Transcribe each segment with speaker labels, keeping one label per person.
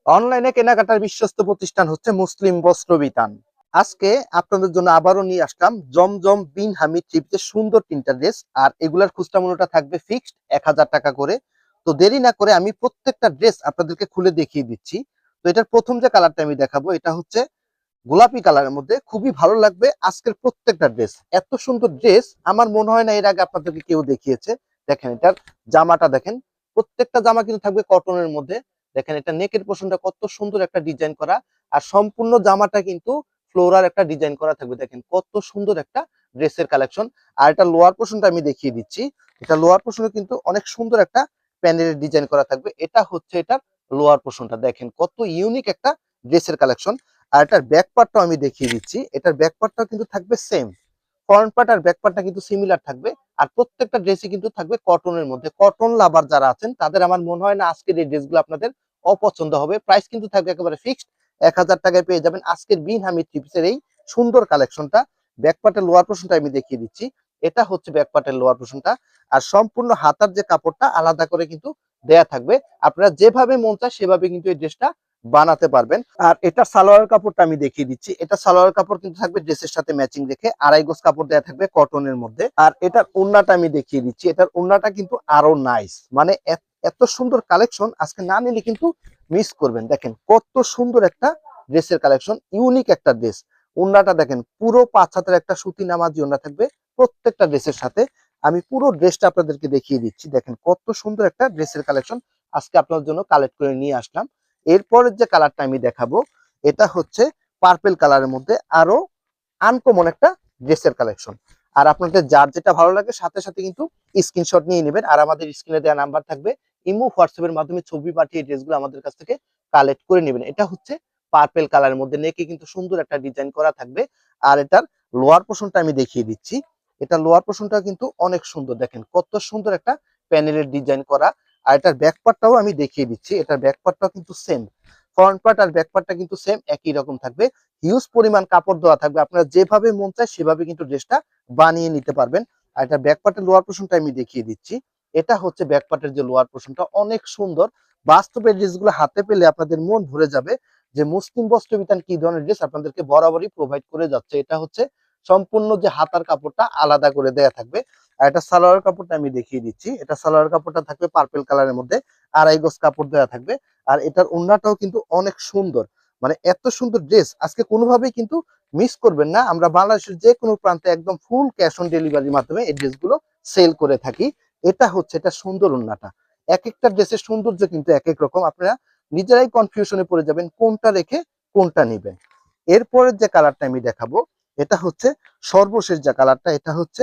Speaker 1: অনলাইনে কেনাকাটার বিশ্বস্ত প্রতিষ্ঠান হচ্ছে মুসলিম বস্ত্র বিতান। আজকে আপনাদের জন্য আবারও নিয়ে আসলাম জমজম বিন হামিদ থ্রিপিসের সুন্দর তিনটা ড্রেস। আর এগুলার খুচরা মূল্যটা থাকবে ফিক্সড 1000 টাকা করে। তো দেরি না করে আমি প্রত্যেকটা ড্রেস আপনাদেরকে খুলে দেখিয়ে দিচ্ছি। তো এটার প্রথম যে কালারটা আমি দেখাবো এটা হচ্ছে গোলাপি কালারের মধ্যে, খুবই ভালো লাগবে আজকের প্রত্যেকটা ড্রেস। এত সুন্দর ড্রেস আমার মনে হয় না এর আগে আপনাদেরকে কেউ দেখিয়েছে। দেখেন এটার জামাটা দেখেন, প্রত্যেকটা জামা কিন্তু থাকবে কটনের মধ্যে। দেখেন এটা নেকের পোর্শনটা কত সুন্দর একটা ডিজাইন করা, আর সম্পূর্ণ জামাটা কিন্তু ফ্লোরাল একটা ডিজাইন করা থাকবে। দেখেন কত সুন্দর একটা ড্রেসের কালেকশন। আর এটা লোয়ার পোর্শনটা আমি দেখিয়ে দিচ্ছি। এটা লোয়ার পোর্শনে কিন্তু অনেক সুন্দর একটা প্যানেলের ডিজাইন করা থাকবে। এটা হচ্ছে এটার লোয়ার পোর্শনটা, দেখেন কত ইউনিক একটা ড্রেসের কালেকশন। আর এটার ব্যাক পার্টটাও আমি দেখিয়ে দিচ্ছি। এটার ব্যাক পার্টটাও কিন্তু থাকবে সেম, ফ্রন্ট পার্ট আর ব্যাক পার্টটা কিন্তু সিমিলার থাকবে। আর প্রত্যেকটা ড্রেসই কিন্তু থাকবে কটনের মধ্যে। কটন লাভার যারা আছেন তাদের আমার মনে হয় না আজকের এই ড্রেসগুলো আপনাদের অপছন্দ হবে। প্রাইস কিন্তু থাকবে একেবারে ফিক্সড 1000 টাকায় পেয়ে যাবেন আজকের বিন হামিদ থ্রি পিসের এই সুন্দর কালেকশনটা। ব্যাক পার্টের লোয়ার পোর্শনটা আমি দেখিয়ে দিচ্ছি। এটা হচ্ছে ব্যাক পার্টের লোয়ার পোর্শনটা। আর সম্পূর্ণ হাতার যে কাপড়টা আলাদা করে কিন্তু দেয়া থাকবে। আপনারা যেভাবে মন চায় সেভাবে কিন্তু এই ড্রেসটা বানাতে পারবেন। আর এটা সালোয়ার কাপড়টা আমি দেখিয়ে দিচ্ছি। এটা সালোয়ার কাপড় কিন্তু থাকবে ড্রেসের সাথে ম্যাচিং রেখে, 2.5 গজ কাপড় দেওয়া থাকবে কটনের মধ্যে। আর এটার ওড়নাটা আমি দেখিয়ে দিচ্ছি। এটার ওড়নাটা কিন্তু আরো নাইস, মানে এত সুন্দর কালেকশন আজকে না নিলে কিন্তু মিস করবেন। দেখেন কত সুন্দর একটা ড্রেসের কালেকশন, ইউনিক একটা ড্রেস। ওড়নাটা দেখেন পুরো 5 হাতের একটা সুতি নামাজি ওড়না থাকবে প্রত্যেকটা ড্রেসের সাথে। আমি পুরো ড্রেসটা আপনাদেরকে দেখিয়ে দিচ্ছি। দেখেন কত সুন্দর একটা ড্রেসের কালেকশন আজকে আপনার জন্য কালেক্ট করে নিয়ে আসলাম। এরপরের যে কালারটা আমি দেখাবো এটা হচ্ছে পার্পেল কালারের মধ্যে, আরো আনকমন একটা ড্রেসের কালেকশন। আর আপনাদের যার যেটা ভালো লাগে সাথে সাথে কিন্তু স্ক্রিনশট নিয়ে নেবেন। আর আমাদের স্ক্রিনে দেওয়া নাম্বার থাকবে, ইমো হোয়াটসঅ্যাপের মাধ্যমে ছবি পাঠিয়ে ড্রেসগুলো আমাদের কাছ থেকে কালেক্ট করে নেবেন। এটা হচ্ছে পার্পেল কালারের মধ্যে, নেকে কিন্তু সুন্দর একটা ডিজাইন করা থাকবে। আর এটার লোয়ার পোর্শনটা আমি দেখিয়ে দিচ্ছি। এটা লোয়ার পোর্শনটা কিন্তু অনেক সুন্দর, দেখেন কত সুন্দর একটা প্যানেলের ডিজাইন করা। আর এটার ব্যাক পার্টটাও আমি দেখিয়ে দিচ্ছি। এটার ব্যাক পার্টটাও কিন্তু সেম, ফ্রন্ট পার্ট আর ব্যাক পার্টটা কিন্তু সেম একই রকম থাকবে। হিউজ পরিমাণ কাপড় দেওয়া থাকবে, আপনারা যেভাবে মন চায় সেভাবে কিন্তু ড্রেসটা বানিয়ে নিতে পারবেন। আর এটা ব্যাক পার্টের লোয়ার পোর্শনটা আমি দেখিয়ে দিচ্ছি। এটা হচ্ছে ব্যাক পার্টের যে লোয়ার পোর্শনটা, অনেক সুন্দর। বাস্তবে ড্রেসগুলো হাতে পেলে আপনাদের মন ভরে যাবে যে মুসলিম বস্ত্র বিতান কি ধরনের ড্রেস আপনাদেরকে বরাবরই প্রোভাইড করে যাচ্ছে। এটা হচ্ছে সম্পূর্ণ যে হাতার কাপড়টা আলাদা করে দেয়া থাকবে। আর এটা সালোয়ার কাপড়টা আমি দেখিয়ে দিচ্ছি। এটা সালোয়ার কাপড়টা থাকবে পার্পেল কালারের মধ্যে, 2.5 গজ কাপড় দেওয়া থাকবে। আর এটার ওড়নাটাও কিন্তু অনেক সুন্দর, মানে এত সুন্দর ড্রেস আজকে কোনোভাবেই কিন্তু মিস করবেন না। আমরা বাংলাদেশের যে কোনো প্রান্তে একদম ফুল ক্যাশ অন ডেলিভারির মাধ্যমে এই ড্রেসগুলো সেল করে থাকি। এটা হচ্ছে এটা সুন্দর ওড়নাটা। এক একটা ড্রেসের সৌন্দর্য কিন্তু এক এক রকম, আপনারা নিজেরাই কনফিউশনে পড়ে যাবেন কোনটা রেখে কোনটা নেবেন। এরপরের যে কালারটা আমি দেখাবো এটা হচ্ছে সর্বশেষ যে কালারটা, এটা হচ্ছে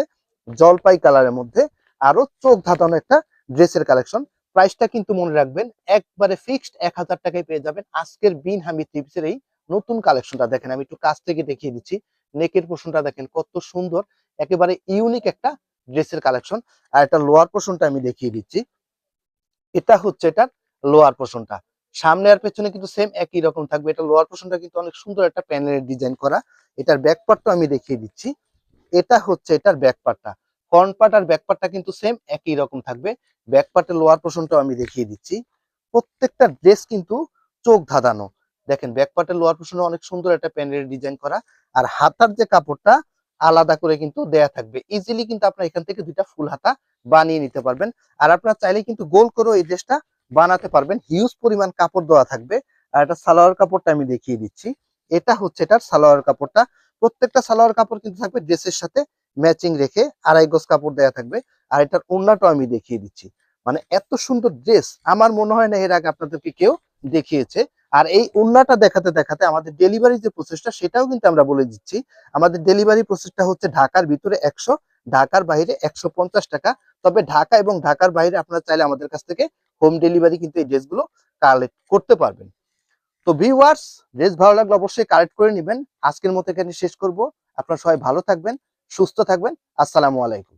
Speaker 1: জলপাই কালারের মধ্যে, আরো চোখ ধাঁধানো একটা ড্রেসের কালেকশন। প্রাইসটা কিন্তু মনে রাখবেন একবারে ফিক্সড 1000 টাকায় পেয়ে যাবেন আজকের বিন হামিদ টিপসের এই নতুন কালেকশনটা। দেখেন আমি একটু কাছ থেকে দেখিয়ে দিচ্ছি। নেকের পোর্শনটা দেখেন কত সুন্দর, একেবারে ইউনিক একটা ড্রেসের কালেকশন। আর এটা লোয়ার পোর্শনটা আমি দেখিয়ে দিচ্ছি। এটা হচ্ছে এটার লোয়ার পোর্শনটা, সামনে আর পেছনে কিন্তু সেম একই রকম থাকবে। এটা লোয়ার পোর্শনটা কিন্তু অনেক সুন্দর একটা প্যানেলের ডিজাইন করা। এটার ব্যাক পার্টটা আমি দেখিয়ে দিচ্ছি। এটা হচ্ছে এটার ব্যাক পার্টটা, ফ্রন্ট পার্ট আর ব্যাক পার্টটা কিন্তু সেম একই রকম থাকবে। ব্যাক পার্টের লোয়ার পোর্শনটাও আমি দেখিয়ে দিচ্ছি। প্রত্যেকটা ড্রেস কিন্তু চোখ ধাঁধানো। দেখেন ব্যাক পার্টের লোয়ার পোর্শনে অনেক সুন্দর একটা প্যানেলের ডিজাইন করা। আর হাতার যে কাপড়টা আলাদা করে কিন্তু দেয়া থাকবে। ইজিলি কিন্তু আপনার এখান থেকে দুইটা ফুল হাতা বানিয়ে নিতে পারবেন। আর আপনারা চাইলে কিন্তু গোল করেও এই ড্রেসটা বানাতে পারবেন। হিউজ পরিমাণ কাপড় দেওয়া থাকবে। আর এটা সালোয়ার কাপড়টা আমি দেখিয়ে দিচ্ছি। এটা হচ্ছে এটার সালোয়ার কাপড়টা। প্রত্যেকটা সালোয়ার কাপড় কিন্তু থাকবে ড্রেসের সাথে ম্যাচিং রেখে, 2.5 গজ কাপড় দেওয়া থাকবে। আর এটার ওড়নাটাও আমি দেখিয়ে দিচ্ছি। মানে এত সুন্দর ড্রেস আমার মনে হয় না এর আগে আপনাদেরকে কেউ দেখিয়েছে। আর এই ওড়নাটা দেখাতে দেখাতে আমাদের ডেলিভারি যে প্রসেসটা সেটাও কিন্তু আমরা বলে দিচ্ছি। আমাদের ডেলিভারি প্রসেসটা হচ্ছে ঢাকার ভিতরে 100, ঢাকার বাইরে 150 টাকা। তবে ঢাকা এবং ঢাকার বাইরে আপনারা চাইলে আমাদের কাছ থেকে হোম ডেলিভারি কিন্তু এই ড্রেসগুলো কালেক্ট করতে পারবেন। তো ভিউয়ার্স, ড্রেস ভালো লাগলে অবশ্যই কালেক্ট করে নেবেন। আজকের মতো এখানে শেষ করব। আপনারা সবাই ভালো থাকবেন, সুস্থ থাকবেন। আসসালামু আলাইকুম।